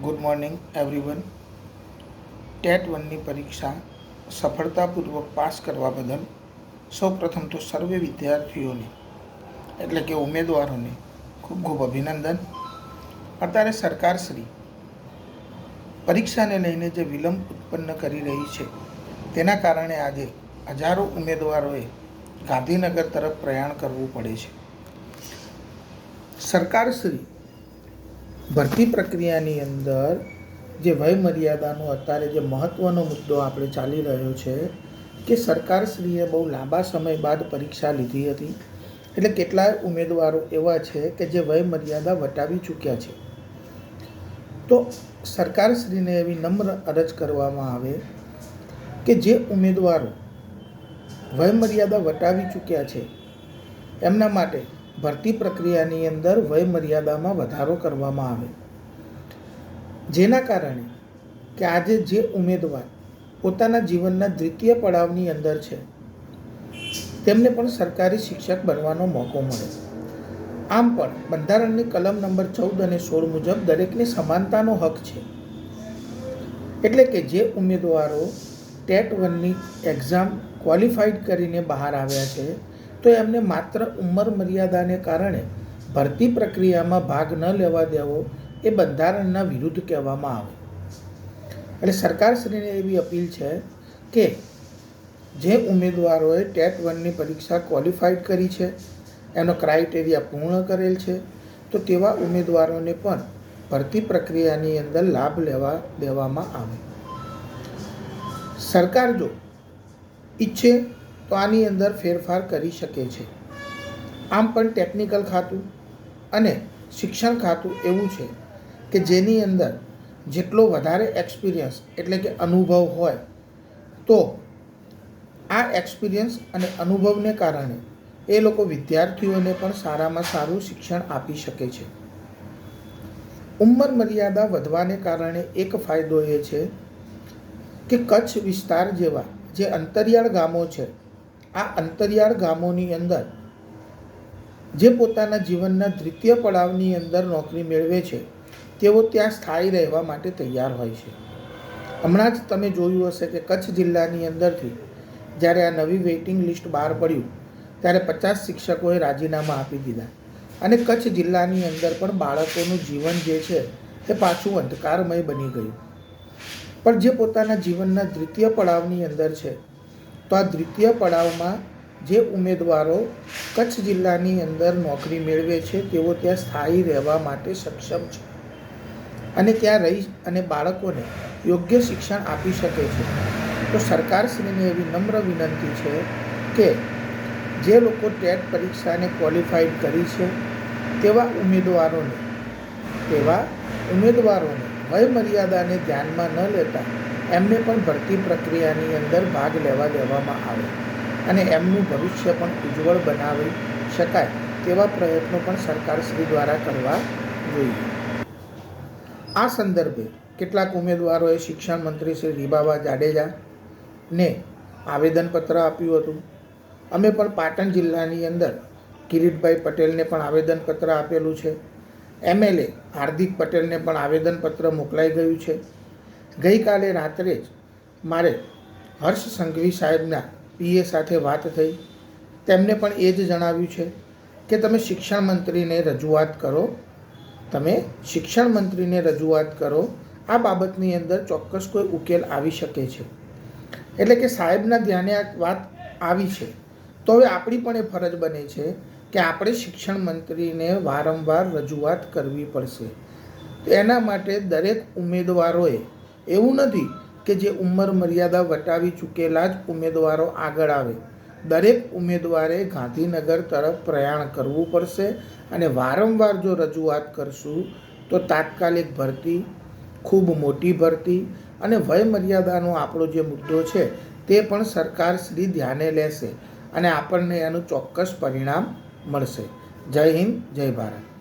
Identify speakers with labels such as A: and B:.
A: Good morning everyone. TET 1ની પરીક્ષા સફળતાપૂર્વક pass કરવા બદલ સૌપ્રથમ તો સર્વે વિદ્યાર્થીઓને એટલે કે ઉમેદવારોને ખૂબ ખૂબ અભિનંદન. અત્યારે સરકારશ્રી પરીક્ષાને લઈને જે વિલંબ ઉત્પન્ન કરી રહી છે તેના કારણે આજે હજારો ઉમેદવારોએ ગાંધીનગર તરફ પ્રયાણ કરવું પડે છે. સરકારશ્રી ભરતી પ્રક્રિયાની અંદર જે વય મર્યાદાનો અત્યારે જે મહત્ત્વનો મુદ્દો આપણે ચાલી રહ્યો છે કે સરકારશ્રીએ બહુ લાંબા સમય બાદ પરીક્ષા લીધી હતી, એટલે કેટલાય ઉમેદવારો એવા છે કે જે વય મર્યાદા વટાવી ચૂક્યા છે. તો સરકારશ્રીને એવી નમ્ર અરજ કરવામાં આવે કે જે ઉમેદવારો વય મર્યાદા વટાવી ચૂક્યા છે એમના માટે ભરતી પ્રક્રિયાની અંદર વય મર્યાદામાં વધારો કરવામાં આવે, જેના કારણે કે આજે જે ઉમેદવાર પોતાના જીવનના દ્વિતીય પડાવની અંદર છે તેમને પણ સરકારી શિક્ષક બનવાનો મોકો મળે. આમ પણ બંધારણની કલમ નંબર 14 અને 16 મુજબ દરેકને સમાનતાનો હક છે. એટલે કે જે ઉમેદવારો ટેટ 1ની એક્ઝામ ક્વોલિફાઈડ કરીને બહાર આવ્યા છે તો એમને માત્ર ઉંમર મર્યાદાને કારણે ભરતી પ્રક્રિયામાં ભાગ ન લેવા દેવો એ બંધારણના વિરુદ્ધ કહેવામાં આવે. એટલે સરકારશ્રીને એવી અપીલ છે કે જે ઉમેદવારોએ ટેટ 1ની પરીક્ષા ક્વોલિફાઈડ કરી છે, એનો ક્રાઇટેરિયા પૂર્ણ કરેલ છે, તો તેવા ઉમેદવારોને પણ ભરતી પ્રક્રિયાની અંદર લાભ લેવા દેવામાં આવે. સરકાર જો ઈચ્છે તો આની અંદર ફેરફાર કરી શકે છે. આમ પણ ટેકનિકલ ખાતું અને શિક્ષણ ખાતું એવું છે કે જેની અંદર જેટલો વધારે એક્સપિરિયન્સ એટલે કે અનુભવ હોય તો આ એક્સપિરિયન્સ અને અનુભવને કારણે એ લોકો વિદ્યાર્થીઓને પણ સારામાં સારું શિક્ષણ આપી શકે છે. ઉંમર મર્યાદા વધવાને કારણે એક ફાયદો એ છે કે કચ્છ વિસ્તાર જેવા જે અંતરિયાળ ગામો છે, આ અંતરિયાળ ગામોની અંદર જે પોતાના જીવનના દ્વિતીય પડાવની અંદર નોકરી મેળવે છે તેઓ ત્યાં સ્થાયી રહેવા માટે તૈયાર હોય છે. હમણાં જ તમે જોયું હશે કે કચ્છ જિલ્લાની અંદરથી જ્યારે આ નવી વેઇટિંગ લિસ્ટ બહાર પડ્યું ત્યારે 50 શિક્ષકોએ રાજીનામા આપી દીધા અને કચ્છ જિલ્લાની અંદર પણ બાળકોનું જીવન જે છે એ પાછું અંધકારમય બની ગયું. પણ જે પોતાના જીવનના દ્વિતીય પડાવની અંદર છે તો આ દ્વિતીય પડાવમાં જે ઉમેદવારો કચ્છ જિલ્લાની અંદર નોકરી મેળવે છે તેઓ ત્યાં સ્થાયી રહેવા માટે સક્ષમ છે અને ત્યાં રહી અને બાળકોને યોગ્ય શિક્ષણ આપી શકે છે. તો સરકારશ્રીને એવી નમ્ર વિનંતી છે કે જે લોકો ટેટ પરીક્ષાને ક્વોલિફાઈડ કરી છે તેવા ઉમેદવારોને વય મર્યાદાને ધ્યાનમાં ન લેતા એમને પણ ભરતી પ્રક્રિયાની અંદર ભાગ લેવા દેવામાં આવે અને એમનું ભવિષ્ય પણ ઉજ્જવળ બનાવી શકાય તેવા પ્રયત્નો પણ સરકારશ્રી દ્વારા કરવા જોઈએ. આ સંદર્ભે કેટલાક ઉમેદવારોએ શિક્ષણ મંત્રી શ્રી રીબાબા જાડેજાને આવેદનપત્ર આપ્યું હતું. અમે પણ પાટણ જિલ્લાની અંદર કિરીટભાઈ પટેલને પણ આવેદનપત્ર આપેલું છે. MLA હાર્દિક પટેલને પણ આવેદનપત્ર મોકલાઈ ગયું છે. ગઈકાલે રાત્રે જ મારે હર્ષ સંઘવી સાહેબના PA સાથે વાત થઈ. તેમને પણ એ જ જણાવ્યું છે કે તમે શિક્ષણ મંત્રીને રજૂઆત કરો. આ બાબતની અંદર ચોક્કસ કોઈ ઉકેલ આવી શકે છે. એટલે કે સાહેબના ધ્યાને આ વાત આવી છે તો હવે આપણી પણ એ ફરજ બને છે કે આપણે શિક્ષણ મંત્રીને વારંવાર રજૂઆત કરવી પડશે. એના માટે દરેક ઉમેદવારોએ એવું નથી કે જે ઉંમર મર્યાદા વટાવી ચૂકેલા જ ઉમેદવારો આગળ આવે. દરેક ઉમેદવારે ગાંધીનગર તરફ પ્રયાણ કરવું પડશે અને વારંવાર જો રજૂઆત કરશું તો તાત્કાલિક ભરતી, ખૂબ મોટી ભરતી અને વય મર્યાદાનો આપણો જે મુદ્દો છે તે પણ સરકારશ્રી ધ્યાને લેશે અને આપણને એનું ચોક્કસ પરિણામ મળશે. જય હિન્દ, જય ભારત.